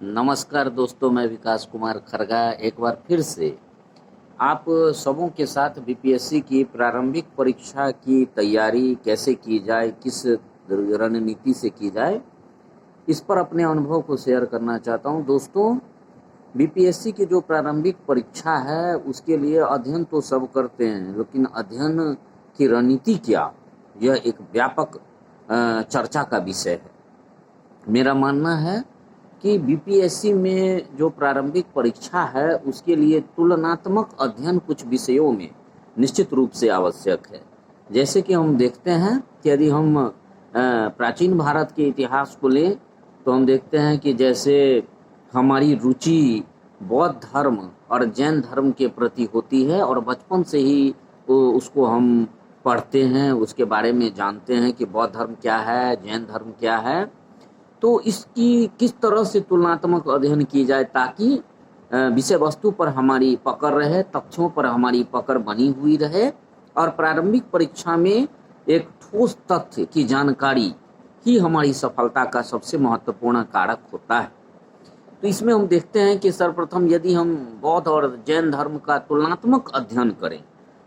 नमस्कार दोस्तों, मैं विकास कुमार खरगा एक बार फिर से आप सबों के साथ बीपीएससी की प्रारंभिक परीक्षा की तैयारी कैसे की जाए, किस रणनीति से की जाए, इस पर अपने अनुभव को शेयर करना चाहता हूं। दोस्तों, बीपीएससी की जो प्रारंभिक परीक्षा है उसके लिए अध्ययन तो सब करते हैं, लेकिन अध्ययन की रणनीति क्या, यह एक व्यापक चर्चा का विषय है। मेरा मानना है कि बीपीएससी में जो प्रारंभिक परीक्षा है उसके लिए तुलनात्मक अध्ययन कुछ विषयों में निश्चित रूप से आवश्यक है। जैसे कि हम देखते हैं कि यदि हम प्राचीन भारत के इतिहास को लें तो हम देखते हैं कि जैसे हमारी रुचि बौद्ध धर्म और जैन धर्म के प्रति होती है और बचपन से ही उसको हम पढ़ते हैं, उसके बारे में जानते हैं कि बौद्ध धर्म क्या है, जैन धर्म क्या है। तो इसकी किस तरह से तुलनात्मक अध्ययन की जाए ताकि विषय वस्तु पर हमारी पकड़ रहे, तथ्यों पर हमारी पकड़ बनी हुई रहे और प्रारंभिक परीक्षा में एक ठोस तथ्य की जानकारी ही हमारी सफलता का सबसे महत्वपूर्ण कारक होता है। तो इसमें हम देखते हैं कि सर्वप्रथम यदि हम बौद्ध और जैन धर्म का तुलनात्मक अध्ययन करें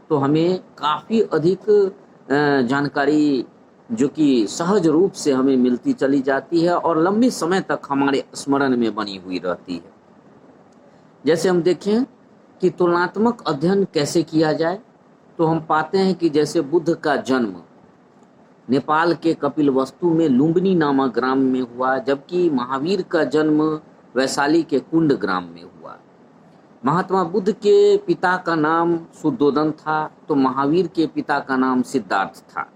तो हमें काफ़ी अधिक जानकारी जो कि सहज रूप से हमें मिलती चली जाती है और लंबे समय तक हमारे स्मरण में बनी हुई रहती है। जैसे हम देखें कि तुलनात्मक अध्ययन कैसे किया जाए तो हम पाते हैं कि जैसे बुद्ध का जन्म नेपाल के कपिलवस्तु में लुम्बिनी नामक ग्राम में हुआ, जबकि महावीर का जन्म वैशाली के कुंड ग्राम में हुआ। महात्मा बुद्ध के पिता का नाम शुद्धोदन था तो महावीर के पिता का नाम सिद्धार्थ था।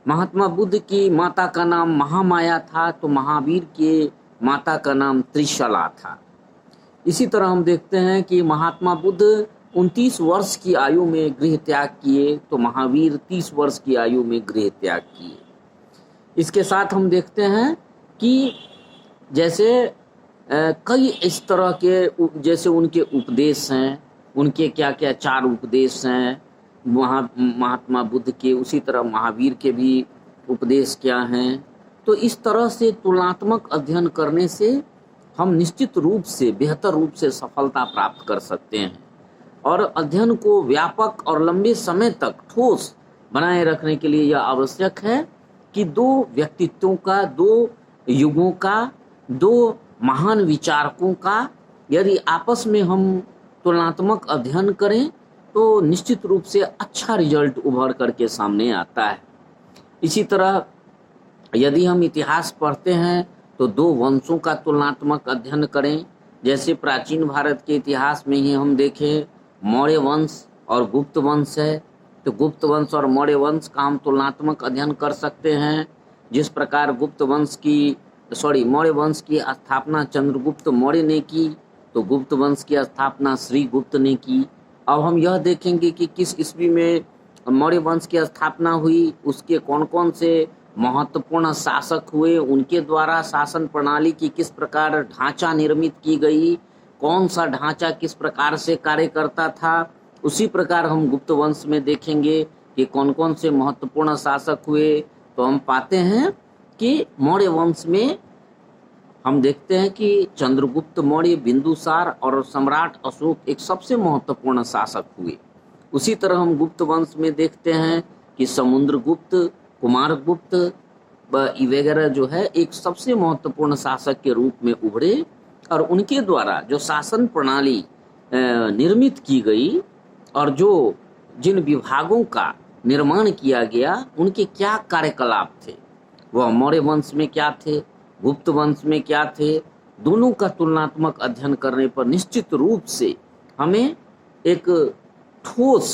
महात्मा बुद्ध की माता का नाम महामाया था तो महावीर के माता का नाम त्रिशला था। इसी तरह हम देखते हैं कि महात्मा बुद्ध 29 वर्ष की आयु में गृह त्याग किए तो महावीर 30 वर्ष की आयु में गृह त्याग किए। इसके साथ हम देखते हैं कि जैसे कई इस तरह के जैसे उनके उपदेश हैं, उनके क्या क्या 4 उपदेश हैं महात्मा बुद्ध के, उसी तरह महावीर के भी उपदेश क्या हैं। तो इस तरह से तुलनात्मक अध्ययन करने से हम निश्चित रूप से बेहतर रूप से सफलता प्राप्त कर सकते हैं और अध्ययन को व्यापक और लंबे समय तक ठोस बनाए रखने के लिए यह आवश्यक है कि 2 व्यक्तित्वों का, 2 युगों का, 2 महान विचारकों का यदि आपस में हम तुलनात्मक अध्ययन करें तो निश्चित रूप से अच्छा रिजल्ट उभर करके सामने आता है। इसी तरह यदि हम इतिहास पढ़ते हैं तो 2 वंशों का तुलनात्मक अध्ययन करें। जैसे प्राचीन भारत के इतिहास में ही हम देखें मौर्य वंश और गुप्त वंश है, तो गुप्त वंश और मौर्य वंश का हम तुलनात्मक अध्ययन कर सकते हैं। जिस प्रकार मौर्य वंश की स्थापना चंद्रगुप्त मौर्य ने की तो गुप्त वंश की स्थापना श्रीगुप्त ने की। अब हम यह देखेंगे कि किस ईस्वी में मौर्य वंश की स्थापना हुई, उसके कौन कौन से महत्वपूर्ण शासक हुए, उनके द्वारा शासन प्रणाली की किस प्रकार ढांचा निर्मित की गई, कौन सा ढांचा किस प्रकार से कार्य करता था। उसी प्रकार हम गुप्त वंश में देखेंगे कि कौन कौन से महत्वपूर्ण शासक हुए। तो हम पाते हैं कि मौर्य वंश में हम देखते हैं कि चंद्रगुप्त मौर्य, बिंदुसार और सम्राट अशोक एक सबसे महत्वपूर्ण शासक हुए। उसी तरह हम गुप्त वंश में देखते हैं कि समुद्रगुप्त, कुमारगुप्त वगैरह जो है एक सबसे महत्वपूर्ण शासक के रूप में उभरे और उनके द्वारा जो शासन प्रणाली निर्मित की गई और जिन विभागों का निर्माण किया गया उनके क्या कार्यकलाप थे, वह मौर्य वंश में क्या थे, गुप्त वंश में क्या थे। दोनों का तुलनात्मक अध्ययन करने पर निश्चित रूप से हमें एक ठोस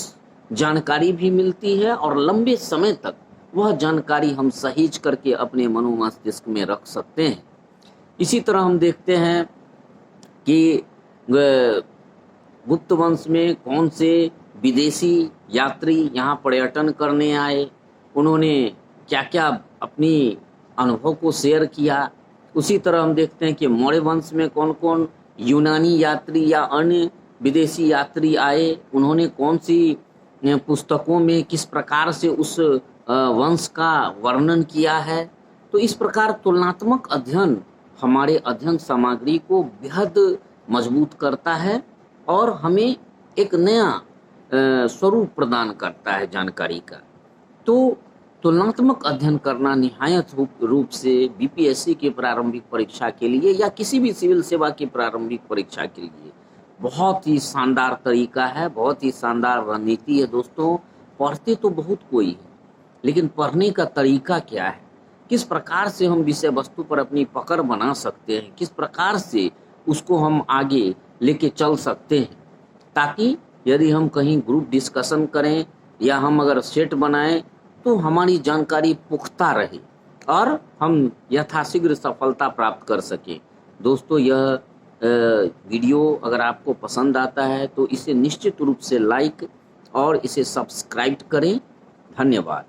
जानकारी भी मिलती है और लंबे समय तक वह जानकारी हम सहेज करके अपने मनोमस्तिष्क में रख सकते हैं। इसी तरह हम देखते हैं कि गुप्त वंश में कौन से विदेशी यात्री यहाँ पर्यटन करने आए, उन्होंने क्या क्या अपनी अनुभव को शेयर किया। उसी तरह हम देखते हैं कि मौर्य वंश में कौन कौन यूनानी यात्री या अन्य विदेशी यात्री आए, उन्होंने कौन सी पुस्तकों में किस प्रकार से उस वंश का वर्णन किया है। तो इस प्रकार तुलनात्मक अध्ययन हमारे अध्ययन सामग्री को बेहद मजबूत करता है और हमें एक नया स्वरूप प्रदान करता है जानकारी का। तो तुलनात्मक अध्ययन करना निहायत रूप से बीपीएससी की प्रारंभिक परीक्षा के लिए या किसी भी सिविल सेवा की प्रारंभिक परीक्षा के लिए बहुत ही शानदार तरीका है, बहुत ही शानदार रणनीति है दोस्तों। पढ़ते तो बहुत कोई है, लेकिन पढ़ने का तरीका क्या है, किस प्रकार से हम विषय वस्तु पर अपनी पकड़ बना सकते हैं, किस प्रकार से उसको हम आगे लेके चल सकते हैं, ताकि यदि हम कहीं ग्रुप डिस्कशन करें या हम अगर सेट बनाएं तो हमारी जानकारी पुख्ता रहे और हम यथाशीघ्र सफलता प्राप्त कर सकें। दोस्तों, यह वीडियो अगर आपको पसंद आता है तो इसे निश्चित रूप से लाइक और इसे सब्सक्राइब करें। धन्यवाद।